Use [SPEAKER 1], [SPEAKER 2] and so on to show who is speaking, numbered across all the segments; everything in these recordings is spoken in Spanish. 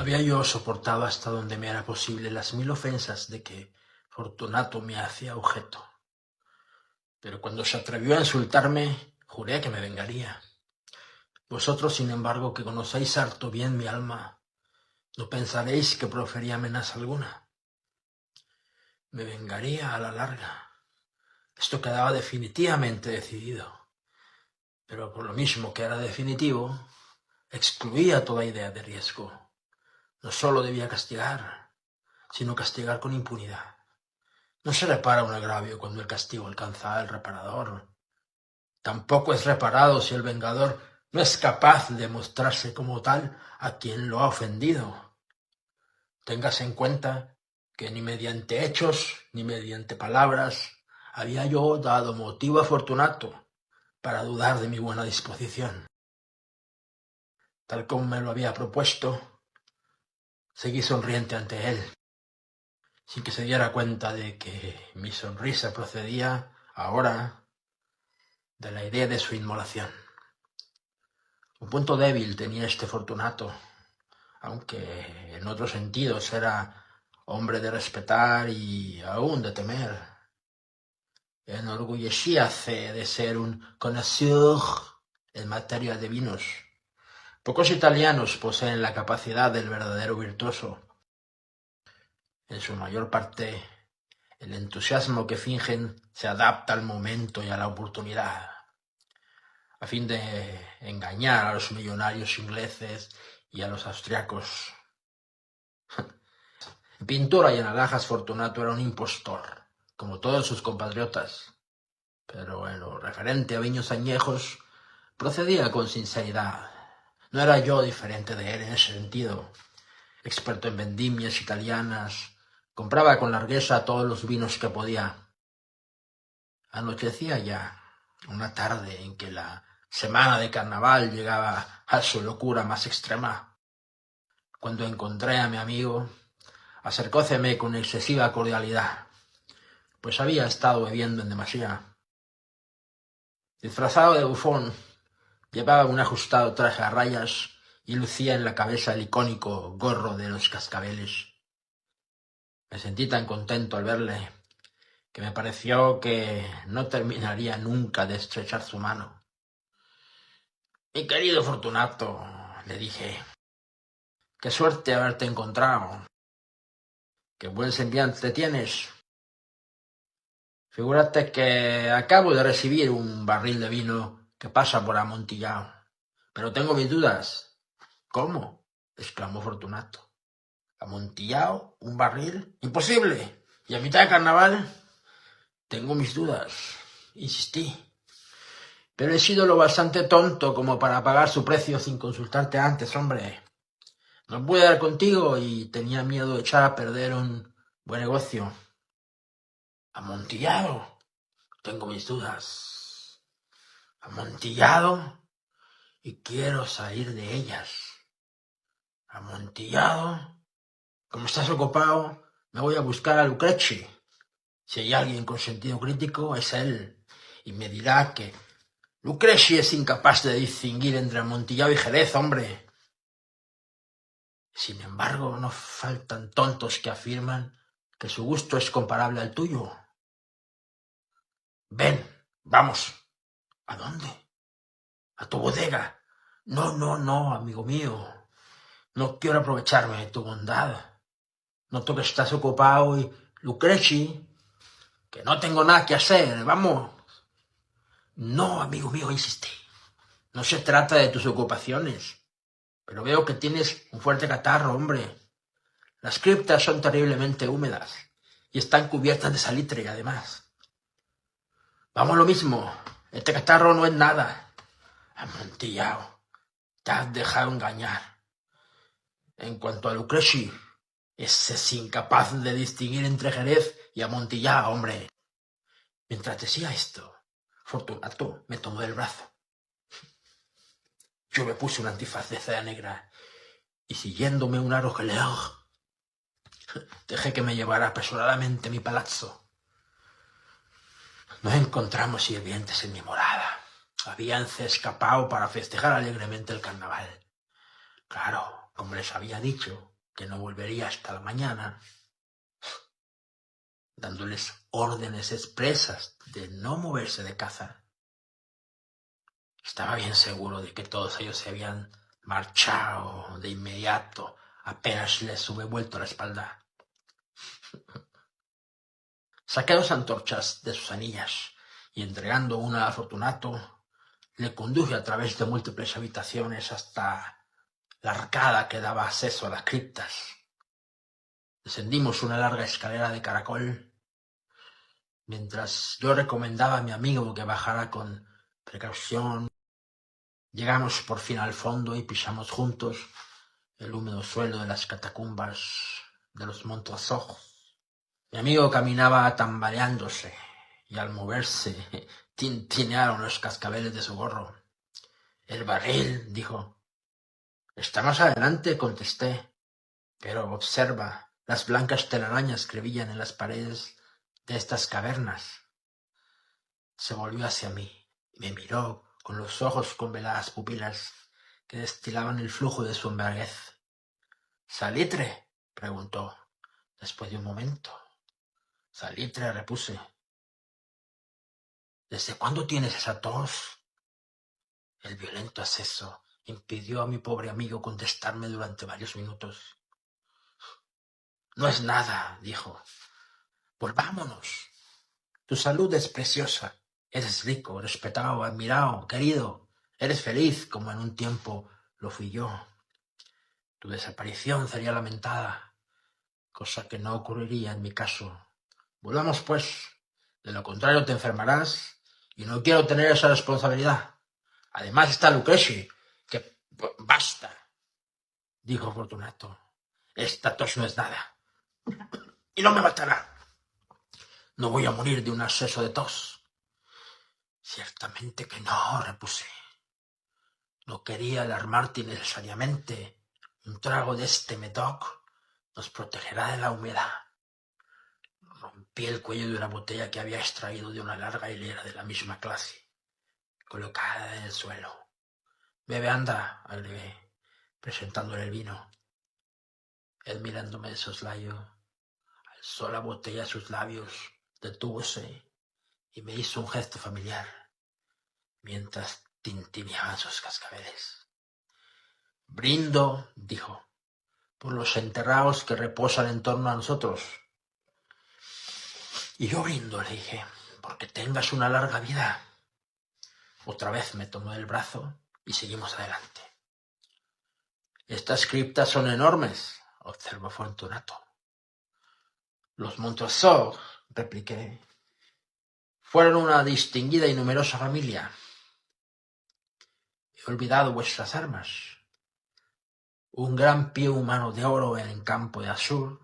[SPEAKER 1] Había yo soportado hasta donde me era posible las 1000 ofensas de que Fortunato me hacía objeto. Pero cuando se atrevió a insultarme, juré que me vengaría. Vosotros, sin embargo, que conocéis harto bien mi alma, no pensaréis que profería amenaza alguna. Me vengaría a la larga. Esto quedaba definitivamente decidido. Pero por lo mismo que era definitivo, excluía toda idea de riesgo. No solo debía castigar, sino castigar con impunidad. No se repara un agravio cuando el castigo alcanza al reparador. Tampoco es reparado si el vengador no es capaz de mostrarse como tal a quien lo ha ofendido. Téngase en cuenta que ni mediante hechos ni mediante palabras había yo dado motivo a Fortunato para dudar de mi buena disposición. Tal como me lo había propuesto, seguí sonriente ante él, sin que se diera cuenta de que mi sonrisa procedía ahora de la idea de su inmolación. Un punto débil tenía este Fortunato, aunque en otros sentidos era hombre de respetar y aún de temer. Enorgullecíase de ser un connoisseur en materia de vinos. Pocos italianos poseen la capacidad del verdadero virtuoso. En su mayor parte, el entusiasmo que fingen se adapta al momento y a la oportunidad, a fin de engañar a los millonarios ingleses y a los austriacos. En pintura y en alhajas Fortunato era un impostor, como todos sus compatriotas, pero en lo referente a viños añejos procedía con sinceridad. No era yo diferente de él en ese sentido. Experto en vendimias italianas, compraba con largueza todos los vinos que podía. Anochecía ya, una tarde en que la semana de carnaval llegaba a su locura más extrema. Cuando encontré a mi amigo, acercóseme con excesiva cordialidad, pues había estado bebiendo en demasía. Disfrazado de bufón, llevaba un ajustado traje a rayas y lucía en la cabeza el icónico gorro de los cascabeles. Me sentí tan contento al verle que me pareció que no terminaría nunca de estrechar su mano. Mi querido Fortunato, le dije, qué suerte haberte encontrado. Qué buen semblante tienes. Figúrate que acabo de recibir un barril de vino que pasa por Amontillado, pero tengo mis dudas. ¿Cómo?, exclamó Fortunato. ¿Amontillado? ¿Un barril? ¡Imposible! ¿Y a mitad de carnaval? Tengo mis dudas, insistí. Pero he sido lo bastante tonto como para pagar su precio sin consultarte antes, hombre. No pude dar contigo y tenía miedo de echar a perder un buen negocio. ¿Amontillado? Tengo mis dudas. ¿Amontillado? Y quiero salir de ellas. ¿Amontillado? Como estás ocupado, me voy a buscar a Lucreci. Si hay alguien con sentido crítico, es él. Y me dirá que Lucreci es incapaz de distinguir entre Amontillado y Jerez, hombre. Sin embargo, no faltan tontos que afirman que su gusto es comparable al tuyo. Ven, vamos. ¿A dónde? A tu bodega. No, amigo mío. No quiero aprovecharme de tu bondad. Noto que estás ocupado y Lucreci, que no tengo nada que hacer. Vamos. No, amigo mío, insistí. No se trata de tus ocupaciones. Pero veo que tienes un fuerte catarro, hombre. Las criptas son terriblemente húmedas y están cubiertas de salitre, además. Vamos lo mismo. Este catarro no es nada. Amontillado. Te has dejado engañar. En cuanto a Lucreci, ese es incapaz de distinguir entre Jerez y Amontillado, hombre. Mientras decía esto, Fortunato me tomó del brazo. Yo me puse un antifaz de seda negra y, siguiéndome un arogeleur, dejé que me llevara apresuradamente a mi palazzo. Nos encontramos sirvientes en mi morada. Habíanse escapado para festejar alegremente el carnaval. Claro, como les había dicho, que no volvería hasta la mañana, dándoles órdenes expresas de no moverse de caza. Estaba bien seguro de que todos ellos se habían marchado de inmediato, apenas les hube vuelto la espalda. Saqué 2 antorchas de sus anillas y, entregando una a Fortunato, le conduje a través de múltiples habitaciones hasta la arcada que daba acceso a las criptas. Descendimos una larga escalera de caracol, mientras yo recomendaba a mi amigo que bajara con precaución. Llegamos por fin al fondo y pisamos juntos el húmedo suelo de las catacumbas de los Montresor. Mi amigo caminaba tambaleándose y al moverse tintinearon los cascabeles de su gorro. «El barril», dijo. «Está más adelante», contesté. «Pero observa las blancas telarañas que brillan en las paredes de estas cavernas». Se volvió hacia mí y me miró con los ojos con veladas pupilas que destilaban el flujo de su embriaguez. «¿Salitre?», preguntó, después de un momento. «Salitre», repuse. «¿Desde cuándo tienes esa tos?». El violento acceso impidió a mi pobre amigo contestarme durante varios minutos. «No es nada», dijo. «Volvámonos. Tu salud es preciosa. Eres rico, respetado, admirado, querido. Eres feliz como en un tiempo lo fui yo. Tu desaparición sería lamentada, cosa que no ocurriría en mi caso. Volvamos, pues. De lo contrario te enfermarás y no quiero tener esa responsabilidad. Además está Lucreci, que... Basta», dijo Fortunato. «Esta tos no es nada. Y no me matará. No voy a morir de un acceso de tos». «Ciertamente que no», repuse. «No quería alarmarte innecesariamente. Un trago de este Medoc nos protegerá de la humedad». Rompí el cuello de una botella que había extraído de una larga hilera de la misma clase, colocada en el suelo. «Bebe, anda», agregué, presentándole el vino. Él, mirándome de soslayo, alzó la botella a sus labios, detúvose y me hizo un gesto familiar, mientras tintineaban sus cascabeles. «Brindo», dijo, «por los enterrados que reposan en torno a nosotros». «Y yo brindo», le dije, «porque tengas una larga vida». Otra vez me tomó el brazo y seguimos adelante. «Estas criptas son enormes», observó Fortunato. «Los Montresor», repliqué, «fueron una distinguida y numerosa familia». «He olvidado vuestras armas. Un gran pie humano de oro en campo de azur.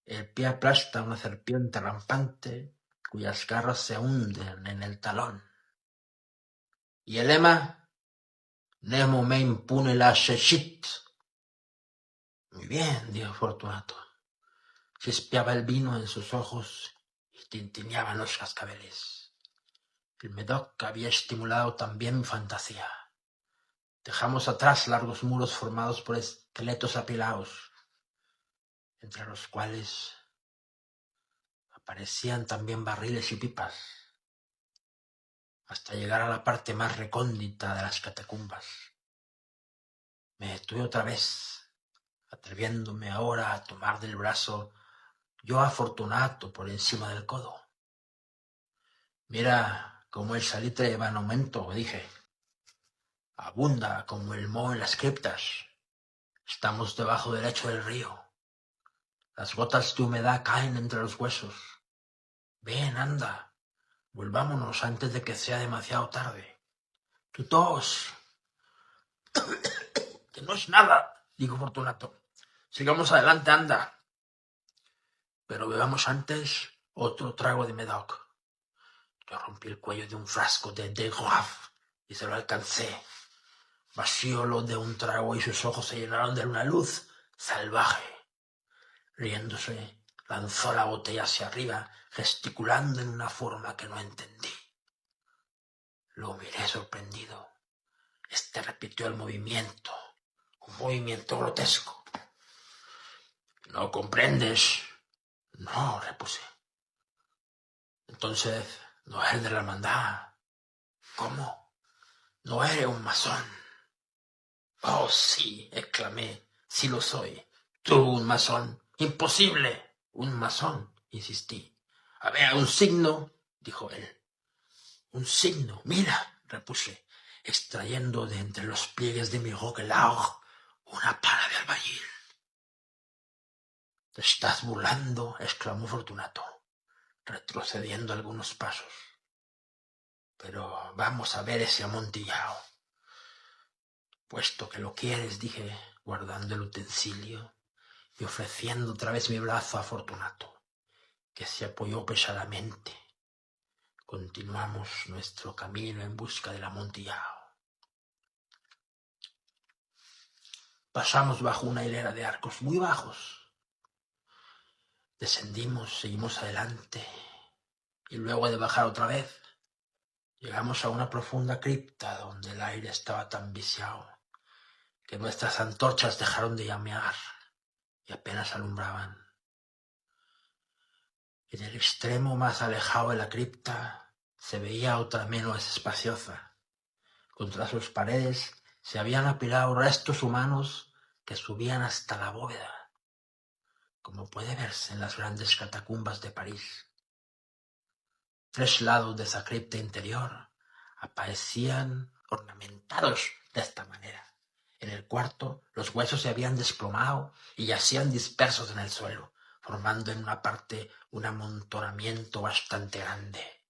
[SPEAKER 1] El pie aplasta una serpiente rampante cuyas garras se hunden en el talón. Y el lema, Nemo me impune la shechit». «Muy bien», dijo Fortunato. Chispeaba el vino en sus ojos y tintineaban los cascabeles. El Medoc había estimulado también mi fantasía. Dejamos atrás largos muros formados por esqueletos apilados, entre los cuales aparecían también barriles y pipas, hasta llegar a la parte más recóndita de las catacumbas. Me detuve otra vez, atreviéndome ahora a tomar del brazo yo a Fortunato por encima del codo. «Mira cómo el salitre va en aumento», dije. «Abunda como el moho en las criptas. Estamos debajo del lecho del río. Las gotas de humedad caen entre los huesos. Ven, anda, volvámonos antes de que sea demasiado tarde. Tu tos». «Que no es nada», dijo Fortunato. «Sigamos adelante, anda. Pero bebamos antes otro trago de Medoc». Yo rompí el cuello de un frasco de Grave y se lo alcancé. Vaciólo de un trago y sus ojos se llenaron de una luz salvaje. Riéndose, lanzó la botella hacia arriba, gesticulando en una forma que no entendí. Lo miré sorprendido. Repitió el movimiento, un movimiento grotesco. ¿No comprendes? No, repuse. Entonces, no eres de la hermandad. ¿Cómo? ¿No eres un masón? Oh, sí, exclamé, sí lo soy. Tú, un masón. Imposible. Un masón, insistí. A ver, un signo, dijo él. Un signo, mira, repuse, extrayendo de entre los pliegues de mi roquelaure una pala de albañil. Te estás burlando, exclamó Fortunato, retrocediendo algunos pasos. Pero vamos a ver ese amontillado. Puesto que lo quieres, dije, guardando el utensilio y ofreciendo otra vez mi brazo a Fortunato, que se apoyó pesadamente. Continuamos nuestro camino en busca del amontillado. Pasamos bajo una hilera de arcos muy bajos. Descendimos, seguimos adelante y luego de bajar otra vez, llegamos a una profunda cripta donde el aire estaba tan viciado que nuestras antorchas dejaron de llamear y apenas alumbraban. En el extremo más alejado de la cripta se veía otra menos espaciosa. Contra sus paredes se habían apilado restos humanos que subían hasta la bóveda, como puede verse en las grandes catacumbas de París. 3 lados de esa cripta interior aparecían ornamentados de esta manera. En el cuarto, los huesos se habían desplomado y yacían dispersos en el suelo, formando en una parte un amontonamiento bastante grande.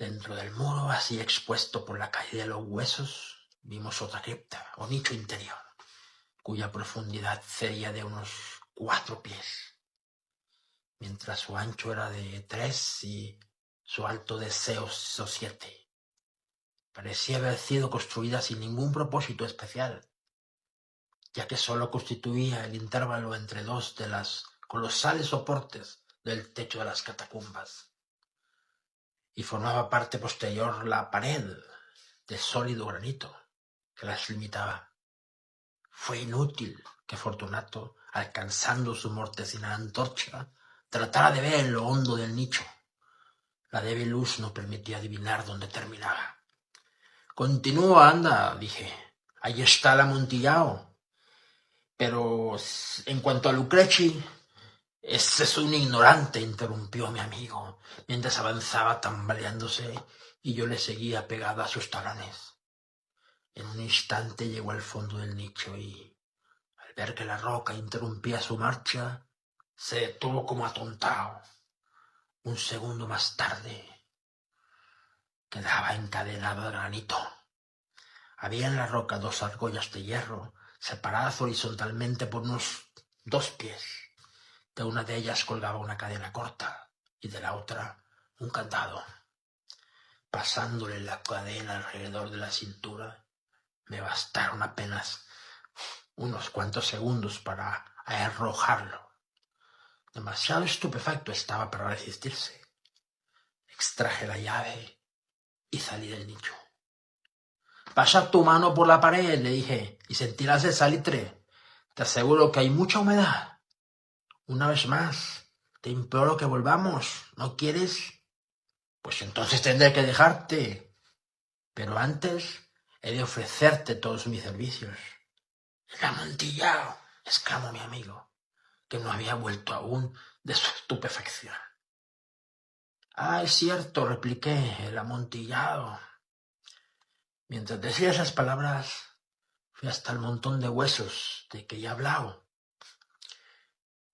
[SPEAKER 1] Dentro del muro, así expuesto por la caída de los huesos, vimos otra cripta o nicho interior, cuya profundidad sería de unos 4 pies, mientras su ancho era de 3 y su alto de 6 o 7. Parecía haber sido construida sin ningún propósito especial, ya que sólo constituía el intervalo entre 2 de las colosales soportes del techo de las catacumbas, y formaba parte posterior la pared de sólido granito que las limitaba. Fue inútil que Fortunato, alcanzando su mortecina antorcha, tratara de ver en lo hondo del nicho. La débil luz no permitía adivinar dónde terminaba. Continúa, anda, dije. Ahí está el amontillado. Pero en cuanto a Lucreci, ese es un ignorante, interrumpió mi amigo, mientras avanzaba tambaleándose y yo le seguía pegada a sus talones. En un instante llegó al fondo del nicho y, al ver que la roca interrumpía su marcha, se detuvo como atontado. Un segundo más tarde, quedaba encadenado al granito. Había en la roca 2 argollas de hierro, separadas horizontalmente por unos 2 pies. De una de ellas colgaba una cadena corta y de la otra un candado. Pasándole la cadena alrededor de la cintura, me bastaron apenas unos cuantos segundos para arrojarlo. Demasiado estupefacto estaba para resistirse. Extraje la llave y salí del nicho. Pasa tu mano por la pared, le dije, y sentirás el salitre. Te aseguro que hay mucha humedad. Una vez más, te imploro que volvamos. ¿No quieres? Pues entonces tendré que dejarte. Pero antes he de ofrecerte todos mis servicios. El amontillado, exclamó mi amigo, que no había vuelto aún de su estupefacción. Ah, es cierto, repliqué, el amontillado. Mientras decía esas palabras, fui hasta el montón de huesos de que ya he hablado,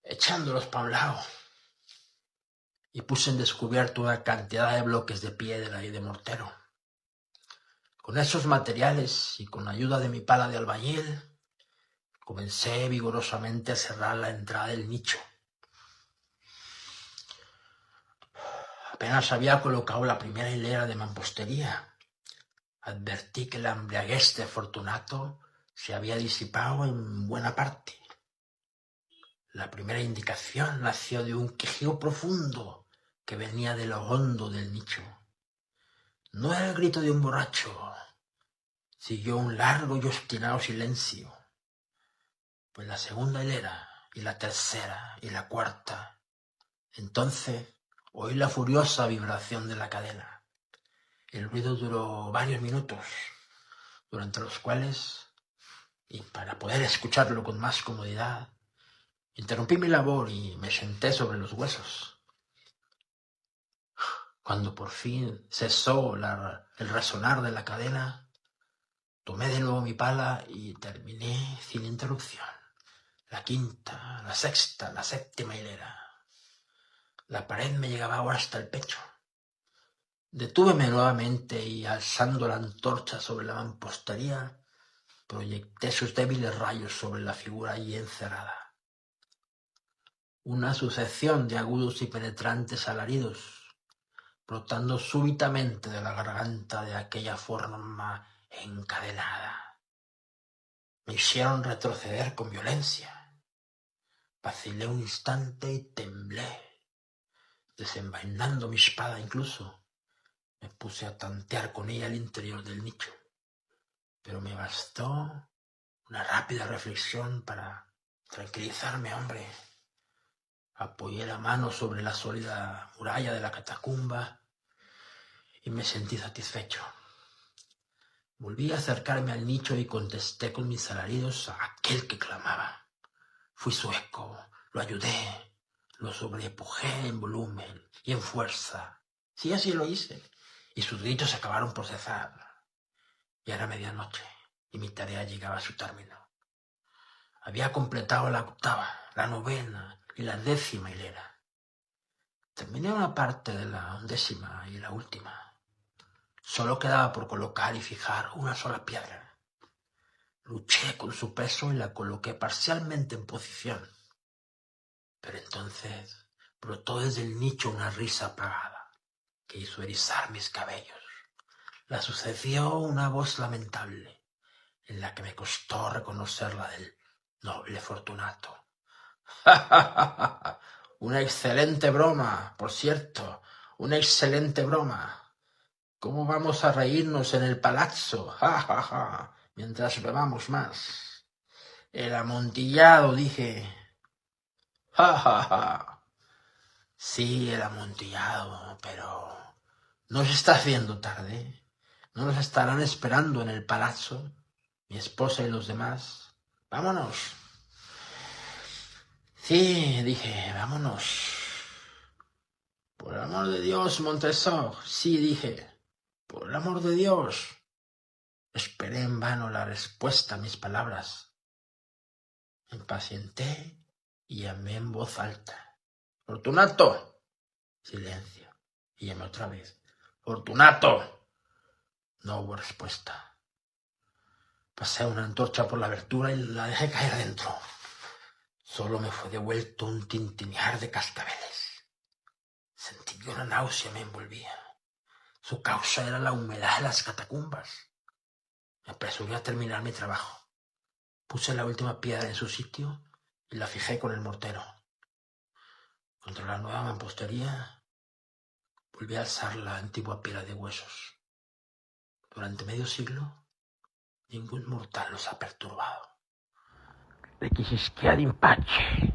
[SPEAKER 1] echándolos para un lado, y puse en descubierto una cantidad de bloques de piedra y de mortero. Con esos materiales y con la ayuda de mi pala de albañil, comencé vigorosamente a cerrar la entrada del nicho. Apenas había colocado la primera hilera de mampostería, advertí que la embriaguez de Fortunato se había disipado en buena parte. La primera indicación nació de un quejido profundo que venía de lo hondo del nicho. No era el grito de un borracho. Siguió un largo y obstinado silencio. pues la segunda hilera, y la tercera, y la cuarta. Entonces oí la furiosa vibración de la cadena. El ruido duró varios minutos, durante los cuales, y para poder escucharlo con más comodidad, interrumpí mi labor y me senté sobre los huesos. Cuando por fin cesó el resonar de la cadena, tomé de nuevo mi pala y terminé sin interrupción la quinta, la sexta, la séptima hilera. La pared me llegaba ahora hasta el pecho. Detúveme nuevamente y, alzando la antorcha sobre la mampostería, proyecté sus débiles rayos sobre la figura allí encerrada. Una sucesión de agudos y penetrantes alaridos, brotando súbitamente de la garganta de aquella forma encadenada, me hicieron retroceder con violencia. Vacilé un instante y temblé. Desenvainando mi espada incluso, me puse a tantear con ella el interior del nicho, pero me bastó una rápida reflexión para tranquilizarme, hombre. Apoyé la mano sobre la sólida muralla de la catacumba y me sentí satisfecho. Volví a acercarme al nicho y contesté con mis alaridos a aquel que clamaba. Fui su eco, lo ayudé, lo sobrepujé en volumen y en fuerza. Sí, así lo hice, y sus gritos acabaron por cesar. Ya era medianoche y mi tarea llegaba a su término. Había completado la octava, la novena y la 10ª hilera. Terminé una parte de la 11ª y la última. Solo quedaba por colocar y fijar una sola piedra. Luché con su peso y la coloqué parcialmente en posición. Pero entonces brotó desde el nicho una risa apagada que hizo erizar mis cabellos. La sucedió una voz lamentable, en la que me costó reconocer la del noble Fortunato. Una excelente broma, por cierto, una excelente broma. ¿Cómo vamos a reírnos en el palazzo? Mientras bebamos más. El amontillado, dije. Sí, el amontillado, pero ¿no se está haciendo tarde? ¿No nos estarán esperando en el palazzo, mi esposa y los demás? Vámonos. Sí, dije, vámonos. Por el amor de Dios, Montresor. Sí, dije, por el amor de Dios. Esperé en vano la respuesta a mis palabras. Me impacienté y llamé en voz alta. ¡Fortunato! Silencio. Y llamé otra vez. ¡Fortunato! No hubo respuesta. Pasé una antorcha por la abertura y la dejé caer adentro. Solo me fue devuelto un tintinear de cascabeles. Sentí que una náusea me envolvía. Su causa era la humedad de las catacumbas. Me apresuré a terminar mi trabajo. Puse la última piedra en su sitio y la fijé con el mortero. Contra la nueva mampostería volví a alzar la antigua pila de huesos. Durante medio siglo, ningún mortal los ha perturbado. Requisisquead in pace.